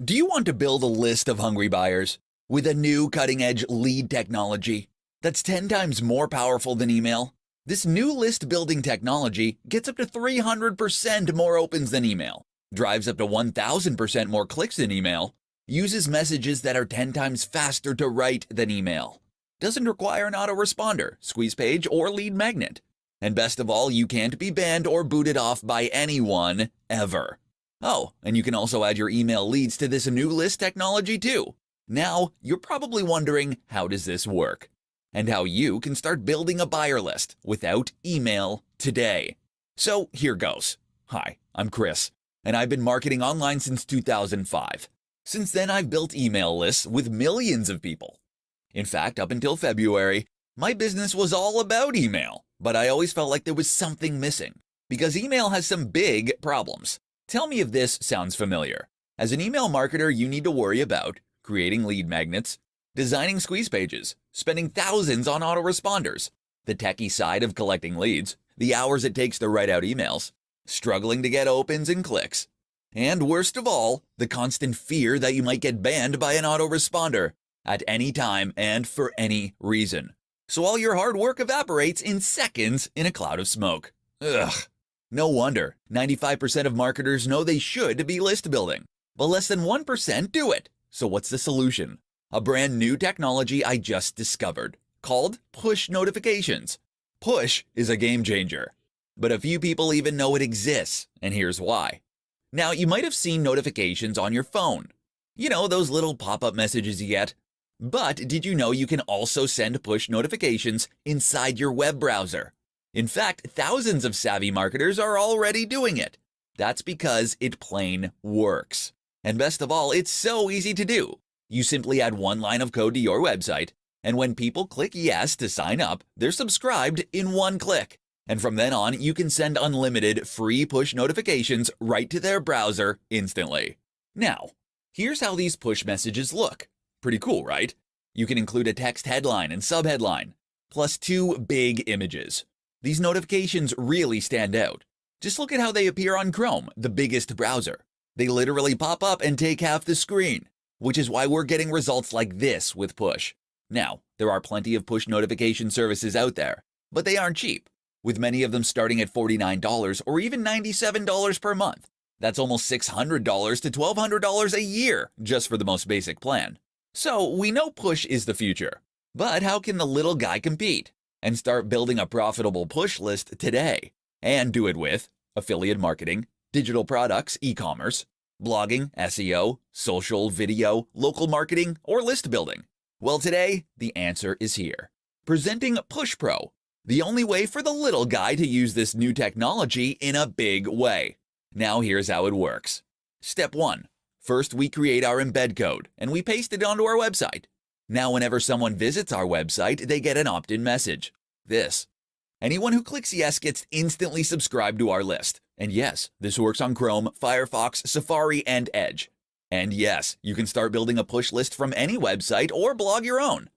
Do you want to build a list of hungry buyers with a new cutting-edge lead technology that's 10 times more powerful than email? This new list building technology gets up to 300% more opens than email, drives up to 1,000% more clicks than email, uses messages that are 10 times faster to write than email, doesn't require an autoresponder, squeeze page, or lead magnet. And best of all, you can't be banned or booted off by anyone ever. Oh, and you can also add your email leads to this new list technology too. Now, you're probably wondering, how does this work? And how you can start building a buyer list without email today. So here goes. Hi, I'm Chris, and I've been marketing online since 2005. Since then, I've built email lists with millions of people. In fact, up until February, my business was all about email, but I always felt like there was something missing because email has some big problems. Tell me if this sounds familiar. As an email marketer, you need to worry about creating lead magnets, designing squeeze pages, spending thousands on autoresponders, the techie side of collecting leads, the hours it takes to write out emails, struggling to get opens and clicks, and worst of all, the constant fear that you might get banned by an autoresponder at any time and for any reason. So all your hard work evaporates in seconds in a cloud of smoke. Ugh. No wonder 95% of marketers know they should be list building, but less than 1% do it. So what's the solution? A brand new technology I just discovered called push notifications. Push is a game changer, but a few people even know it exists, and here's why. Now, you might have seen notifications on your phone. You know, those little pop-up messages you get. But did you know you can also send push notifications inside your web browser? In fact, thousands of savvy marketers are already doing it. That's because it plain works. And best of all, it's so easy to do. You simply add one line of code to your website, and when people click yes to sign up, they're subscribed in one click. And from then on, you can send unlimited free push notifications right to their browser instantly. Now, here's how these push messages look. Pretty cool, right? You can include a text headline and subheadline, plus 2 big images. These notifications really stand out. Just look at how they appear on Chrome, the biggest browser. They literally pop up and take half the screen, which is why we're getting results like this with push. Now, there are plenty of push notification services out there, but they aren't cheap, with many of them starting at $49 or even $97 per month. That's almost $600 to $1,200 a year just for the most basic plan. So we know push is the future, but how can the little guy compete and start building a profitable push list today and do it with affiliate marketing, digital products, e-commerce, blogging, SEO, social, video, local marketing, or list building? Well, today, the answer is here. Presenting Push Pro, the only way for the little guy to use this new technology in a big way. Now here's how it works. Step 1. First, we create our embed code, and we paste it onto our website. Now, whenever someone visits our website, they get an opt-in message. This. Anyone who clicks yes gets instantly subscribed to our list. And yes, this works on Chrome, Firefox, Safari, and Edge. And yes, you can start building a push list from any website or blog your own.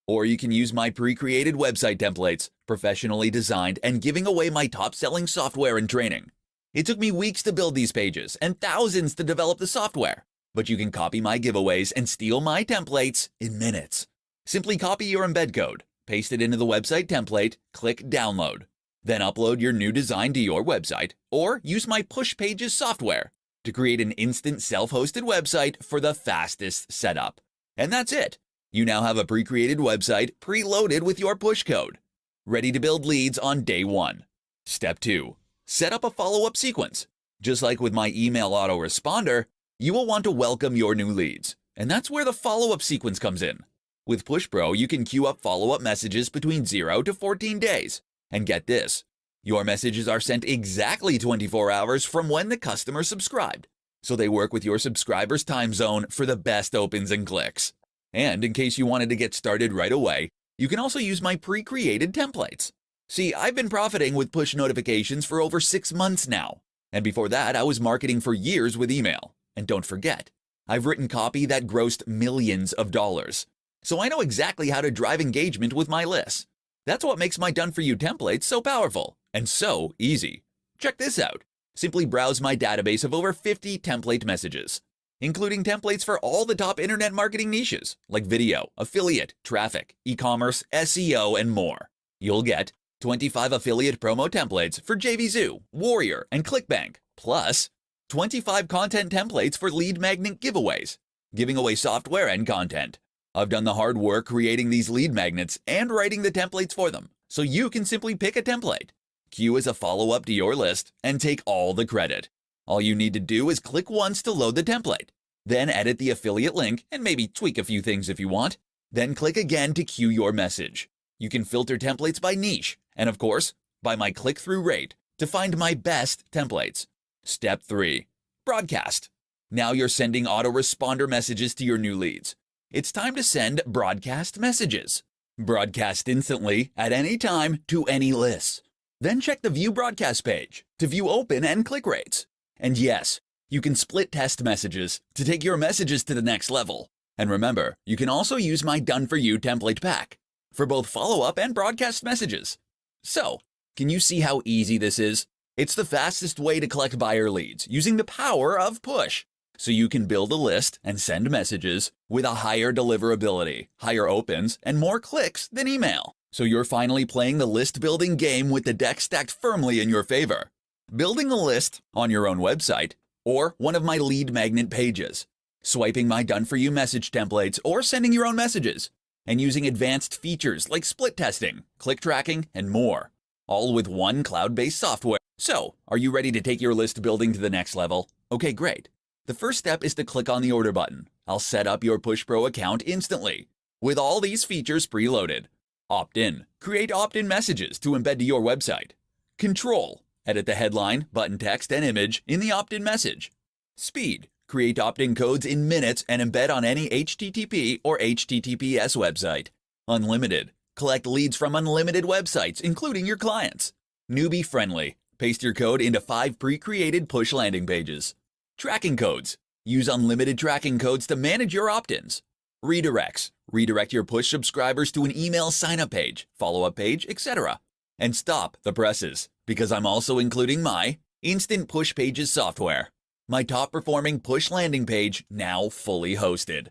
Or you can use my pre-created website templates, professionally designed and giving away my top-selling software and training. It took me weeks to build these pages and thousands to develop the software. But you can copy my giveaways and steal my templates in minutes. Simply copy your embed code, paste it into the website template, click download. Then upload your new design to your website, or use my Push Pages software to create an instant self-hosted website for the fastest setup. And that's it. You now have a pre-created website preloaded with your push code, ready to build leads on day 1. Step 2. Set up a follow-up sequence. Just like with my email autoresponder, you will want to welcome your new leads, and that's where the follow-up sequence comes in. With Push Pro, you can queue up follow-up messages between 0 to 14 days. And get this, your messages are sent exactly 24 hours from when the customer subscribed, so they work with your subscriber's time zone for the best opens and clicks. And in case you wanted to get started right away, you can also use my pre-created templates. See, I've been profiting with push notifications for over 6 months now, and before that, I was marketing for years with email. And don't forget, I've written copy that grossed millions of dollars. So I know exactly how to drive engagement with my lists. That's what makes my done-for-you templates so powerful and so easy. Check this out. Simply browse my database of over 50 template messages. including templates for all the top internet marketing niches like video, affiliate, traffic, e-commerce, SEO, and more. You'll get 25 affiliate promo templates for JVZoo, Warrior, and ClickBank, plus 25 content templates for lead magnet giveaways, giving away software and content. I've done the hard work creating these lead magnets and writing the templates for them, so you can simply pick a template, queue as a follow-up to your list, and take all the credit. All you need to do is click once to load the template, then edit the affiliate link and maybe tweak a few things if you want, then click again to queue your message. You can filter templates by niche, and of course, by my click-through rate to find my best templates. Step 3. Broadcast. Now you're sending autoresponder messages to your new leads. It's time to send broadcast messages. Broadcast instantly, at any time, to any lists. Then check the View Broadcast page to view open and click rates. And yes, you can split test messages to take your messages to the next level. And remember, you can also use my Done For You template pack for both follow-up and broadcast messages. So, can you see how easy this is? It's the fastest way to collect buyer leads using the power of push. So you can build a list and send messages with a higher deliverability, higher opens, and more clicks than email. So you're finally playing the list building game with the deck stacked firmly in your favor. Building a list on your own website or one of my lead magnet pages, swiping my Done For You message templates or sending your own messages, and using advanced features like split testing, click tracking, and more, all with one cloud-based software. So, are you ready to take your list building to the next level? Okay, great. The first step is to click on the order button. I'll set up your Push Pro account instantly with all these features preloaded. Opt-in. Create opt-in messages to embed to your website. Control. Edit the headline, button text, and image in the opt-in message. Speed. Create opt-in codes in minutes and embed on any HTTP or HTTPS website. Unlimited. Collect leads from unlimited websites, including your clients. Newbie friendly. Paste your code into 5 pre-created push landing pages. Tracking codes. Use unlimited tracking codes to manage your opt-ins. Redirects. Redirect your push subscribers to an email sign-up page, follow-up page, etc. And stop the presses, because I'm also including my Instant Push Pages software. My top-performing push landing page now fully hosted.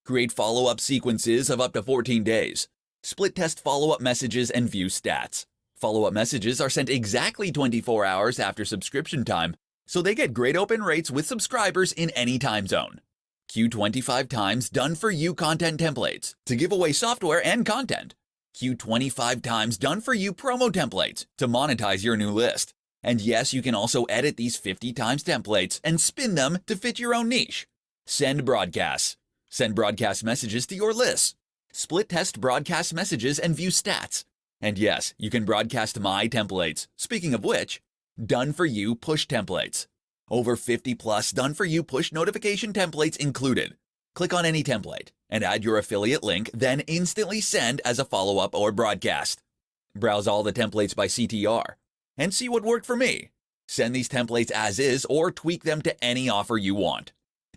Create follow-up sequences of up to 14 days. Split test follow-up messages and view stats. Follow-up messages are sent exactly 24 hours after subscription time, so they get great open rates with subscribers in any time zone. Queue 25 times Done For You content templates to give away software and content. Queue 25 times Done For You promo templates to monetize your new list. And yes, you can also edit these 50 times templates and spin them to fit your own niche. Send broadcasts. Send broadcast messages to your lists. Split test broadcast messages and view stats. And yes, you can broadcast my templates. Speaking of which, Done For You push templates. Over 50 plus Done For You push notification templates included. Click on any template and add your affiliate link, then instantly send as a follow-up or broadcast. Browse all the templates by CTR and see what worked for me. Send these templates as is or tweak them to any offer you want.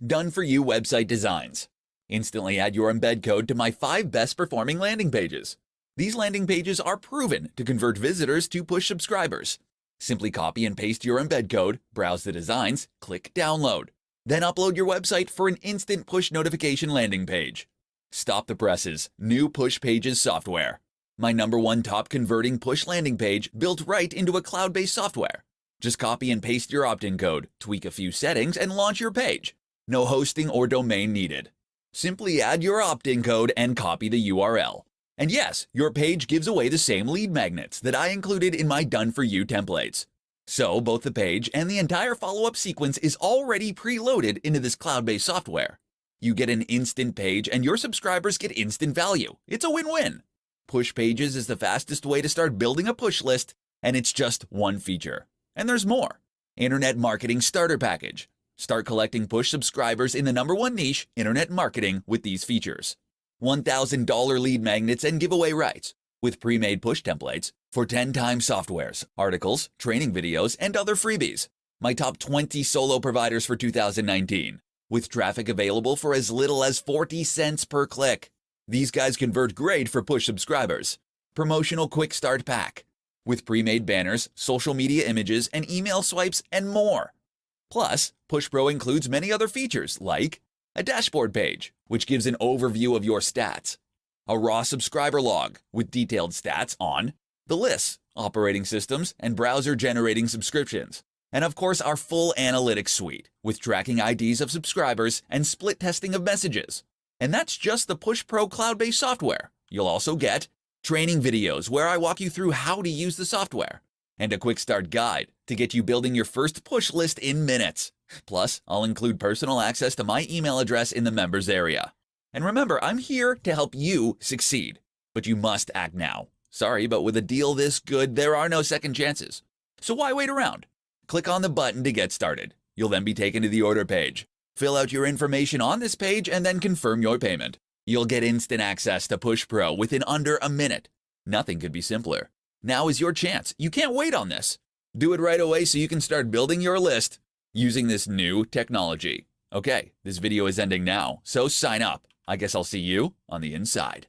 Done For You website designs. Instantly add your embed code to my 5 best performing landing pages. These landing pages are proven to convert visitors to push subscribers. Simply copy and paste your embed code, browse the designs, click download. Then upload your website for an instant push notification landing page. Stop the presses. New Push Pages software. My #1 top converting push landing page built right into a cloud-based software. Just copy and paste your opt-in code, tweak a few settings, and launch your page. No hosting or domain needed. Simply add your opt-in code and copy the URL. And yes, your page gives away the same lead magnets that I included in my Done For You templates. So both the page and the entire follow-up sequence is already preloaded into this cloud-based software. You get an instant page and your subscribers get instant value. It's a win-win. Push Pages is the fastest way to start building a push list, and it's just one feature. And there's more. Internet Marketing Starter Package. Start collecting push subscribers in the #1 niche, internet marketing, with these features. $1,000 lead magnets and giveaway rights with pre-made push templates for 10 times softwares, articles, training videos, and other freebies. My top 20 solo providers for 2019 with traffic available for as little as 40 cents per click. These guys convert great for push subscribers. Promotional quick start pack with pre-made banners, social media images, and email swipes, and more. Plus, Push Pro includes many other features like a dashboard page, which gives an overview of your stats, a raw subscriber log with detailed stats on the lists, operating systems, and browser-generating subscriptions, and of course our full analytics suite with tracking IDs of subscribers and split testing of messages. And that's just the Push Pro cloud-based software. You'll also get training videos where I walk you through how to use the software, and a quick start guide to get you building your first push list in minutes. Plus, I'll include personal access to my email address in the members area. And remember, I'm here to help you succeed, but you must act now. Sorry, but with a deal this good, there are no second chances. So why wait around? Click on the button to get started. You'll then be taken to the order page. Fill out your information on this page and then confirm your payment. You'll get instant access to Push Pro within under a minute. Nothing could be simpler. Now is your chance. You can't wait on this. Do it right away so you can start building your list using this new technology. Okay, this video is ending now, so sign up. I guess I'll see you on the inside.